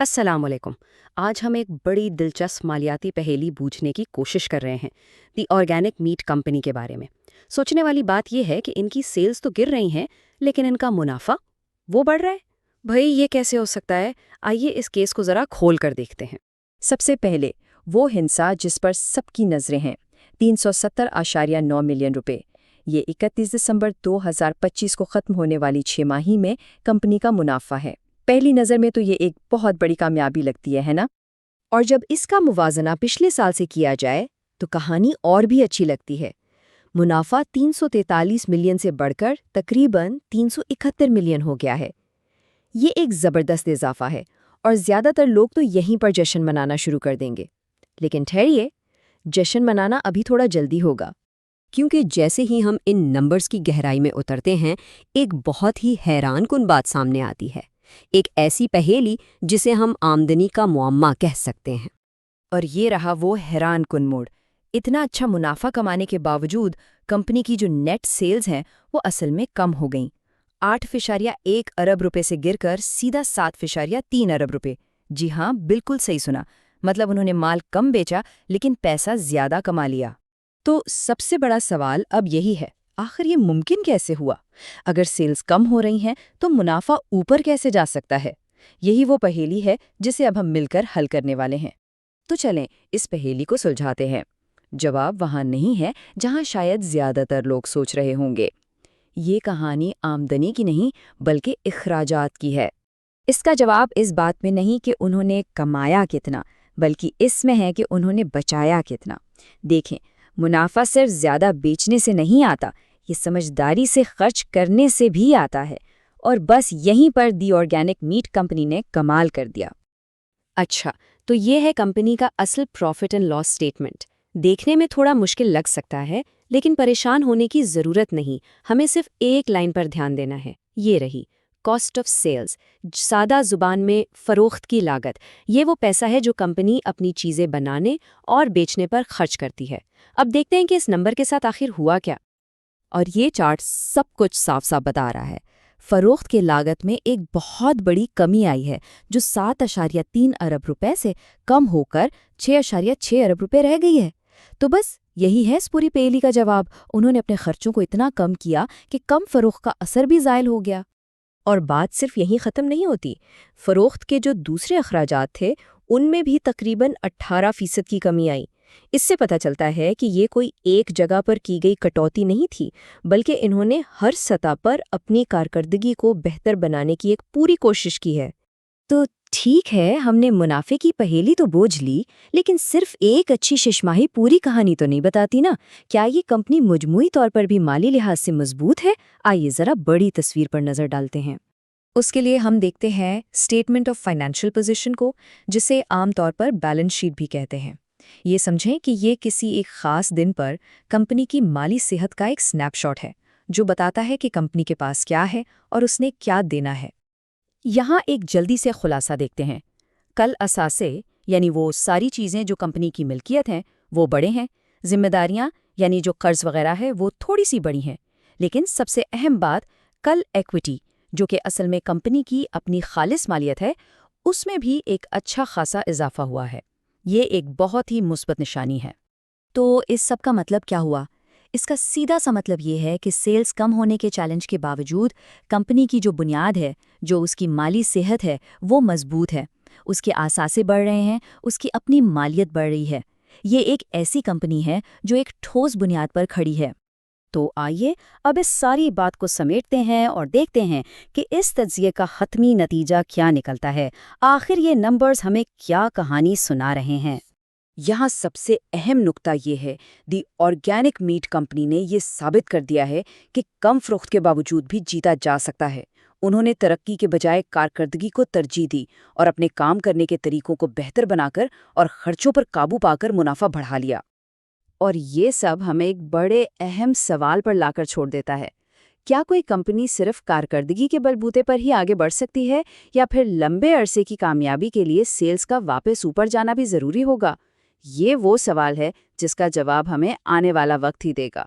السلام علیکم۔ آج ہم ایک بڑی دلچسپ مالیاتی پہیلی بوجھنے کی کوشش کر رہے ہیں، دی آرگینک میٹ کمپنی کے بارے میں۔ سوچنے والی بات یہ ہے کہ ان کی سیلز تو گر رہی ہیں، لیکن ان کا منافع وہ بڑھ رہا ہے۔ بھئی یہ کیسے ہو سکتا ہے؟ آئیے اس کیس کو ذرا کھول کر دیکھتے ہیں۔ سب سے پہلے وہ ہنسا جس پر سب کی نظریں ہیں، 370.9 ملین روپے۔ یہ 31 دسمبر 2025 کو ختم ہونے والی 6 ماہی میں کمپنی کا منافع ہے۔ پہلی نظر میں تو یہ ایک بہت بڑی کامیابی لگتی ہے نا؟ اور جب اس کا موازنہ پچھلے سال سے کیا جائے تو کہانی اور بھی اچھی لگتی ہے۔ منافع 343 ملین سے بڑھ کر تقریباً 371 ملین ہو گیا ہے۔ یہ ایک زبردست اضافہ ہے اور زیادہ تر لوگ تو یہیں پر جشن منانا شروع کر دیں گے۔ لیکن ٹھہریے، جشن منانا ابھی تھوڑا جلدی ہوگا، کیونکہ جیسے ہی ہم ان نمبرز کی گہرائی میں اترتے ہیں، ایک بہت ہی حیران کن بات سامنے آتی ہے، ایک ایسی پہیلی جسے ہم آمدنی کا معمہ کہہ سکتے ہیں۔ اور یہ رہا وہ حیران کن موڑ۔ اتنا اچھا منافع کمانے کے باوجود کمپنی کی جو نیٹ سیلز ہیں وہ اصل میں کم ہو گئیں، 8.1 ارب روپے سے گر کر سیدھا 7.3 ارب روپے۔ جی ہاں، بالکل صحیح سنا، مطلب انہوں نے مال کم بیچا لیکن پیسہ زیادہ کما لیا۔ تو سب سے بڑا سوال اب یہی ہے، آخر یہ ممکن کیسے ہوا؟ اگر سیلز کم ہو رہی ہیں تو منافع اوپر کیسے جا سکتا ہے؟ یہی وہ پہیلی ہے جسے اب ہم مل کر حل کرنے والے ہیں۔ تو چلیں اس پہیلی کو سلجھاتے ہیں۔ جواب وہاں نہیں ہے جہاں شاید زیادہ تر لوگ سوچ رہے ہوں گے۔ یہ کہانی آمدنی کی نہیں بلکہ اخراجات کی ہے۔ اس کا جواب اس بات میں نہیں کہ انہوں نے کمایا کتنا، بلکہ اس میں ہے کہ انہوں نے بچایا کتنا۔ دیکھیں، منافع صرف زیادہ بیچنے سے نہیں آتا، یہ سمجھداری سے خرچ کرنے سے بھی آتا ہے، اور بس یہیں پر دی آرگینک میٹ کمپنی نے کمال کر دیا۔ اچھا، تو یہ ہے کمپنی کا اصل پروفٹ اینڈ لاس سٹیٹمنٹ۔ دیکھنے میں تھوڑا مشکل لگ سکتا ہے، لیکن پریشان ہونے کی ضرورت نہیں، ہمیں صرف ایک لائن پر دھیان دینا ہے۔ یہ رہی کاسٹ آف سیلز، سادہ زبان میں فروخت کی لاگت۔ یہ وہ پیسہ ہے جو کمپنی اپنی چیزیں بنانے اور بیچنے پر خرچ کرتی ہے۔ اب دیکھتے ہیں کہ اس نمبر کے ساتھ آخر ہوا کیا۔ اور یہ چارٹ سب کچھ صاف صاف بتا رہا ہے۔ فروخت کے لاگت میں ایک بہت بڑی کمی آئی ہے، جو 7.3 ارب روپے سے کم ہو کر 6.6 ارب روپے رہ گئی ہے۔ تو بس یہی ہے اس پوری پہیلی کا جواب۔ انہوں نے اپنے خرچوں کو اتنا کم کیا کہ کم فروخت کا اثر بھی زائل ہو گیا۔ اور بات صرف یہیں ختم نہیں ہوتی۔ فروخت کے جو دوسرے اخراجات تھے ان میں بھی تقریباً 18% کی کمی آئی۔ اس سے پتہ چلتا ہے کہ یہ کوئی ایک جگہ پر کی گئی کٹوتی نہیں تھی، بلکہ انہوں نے ہر سطح پر اپنی کارکردگی کو بہتر بنانے کی ایک پوری کوشش کی ہے۔ تو ٹھیک ہے، ہم نے منافع کی پہیلی تو بوجھ لی، لیکن صرف ایک اچھی ششماہی پوری کہانی تو نہیں بتاتی نا۔ کیا یہ کمپنی مجموعی طور پر بھی مالی لحاظ سے مضبوط ہے؟ آئیے ذرا بڑی تصویر پر نظر ڈالتے ہیں۔ اس کے لیے ہم دیکھتے ہیں اسٹیٹمنٹ آف فائنینشیل پوزیشن کو، جسے عام طور پر بیلنس شیٹ بھی کہتے ہیں۔ یہ سمجھیں کہ یہ کسی ایک خاص دن پر کمپنی کی مالی صحت کا ایک سنیپ شاٹ ہے، جو بتاتا ہے کہ کمپنی کے پاس کیا ہے اور اس نے کیا دینا ہے۔ یہاں ایک جلدی سے خلاصہ دیکھتے ہیں۔ کل اثاثے، یعنی وہ ساری چیزیں جو کمپنی کی ملکیت ہیں، وہ بڑے ہیں۔ ذمہ داریاں، یعنی جو قرض وغیرہ ہے، وہ تھوڑی سی بڑی ہیں۔ لیکن سب سے اہم بات، کل ایکویٹی، جو کہ اصل میں کمپنی کی اپنی خالص مالیت ہے، اس میں بھی ایک اچھا خاصا اضافہ ہوا ہے۔ یہ ایک بہت ہی مثبت نشانی ہے۔ تو اس سب کا مطلب کیا ہوا؟ اس کا سیدھا سا مطلب یہ ہے کہ سیلز کم ہونے کے چیلنج کے باوجود کمپنی کی جو بنیاد ہے، جو اس کی مالی صحت ہے، وہ مضبوط ہے۔ اس کے اثاثے بڑھ رہے ہیں، اس کی اپنی مالیت بڑھ رہی ہے۔ یہ ایک ایسی کمپنی ہے جو ایک ٹھوس بنیاد پر کھڑی ہے۔ تو آئیے اب اس ساری بات کو سمیٹتے ہیں اور دیکھتے ہیں کہ اس تجزیے کا حتمی نتیجہ کیا نکلتا ہے۔ آخر یہ نمبرز ہمیں کیا کہانی سنا رہے ہیں؟ یہاں سب سے اہم نقطہ یہ ہے، دی آرگینک میٹ کمپنی نے یہ ثابت کر دیا ہے کہ کم فروخت کے باوجود بھی جیتا جا سکتا ہے۔ انہوں نے ترقی کے بجائے کارکردگی کو ترجیح دی اور اپنے کام کرنے کے طریقوں کو بہتر بنا کر اور خرچوں پر قابو پا کر منافع بڑھا لیا۔ اور یہ سب ہمیں ایک بڑے اہم سوال پر لا کر چھوڑ دیتا ہے۔ کیا کوئی کمپنی صرف کارکردگی کے بلبوتے پر ہی آگے بڑھ سکتی ہے، یا پھر لمبے عرصے کی کامیابی کے لیے سیلز کا واپس اوپر جانا بھی ضروری ہوگا؟ یہ وہ سوال ہے جس کا جواب ہمیں آنے والا وقت ہی دے گا۔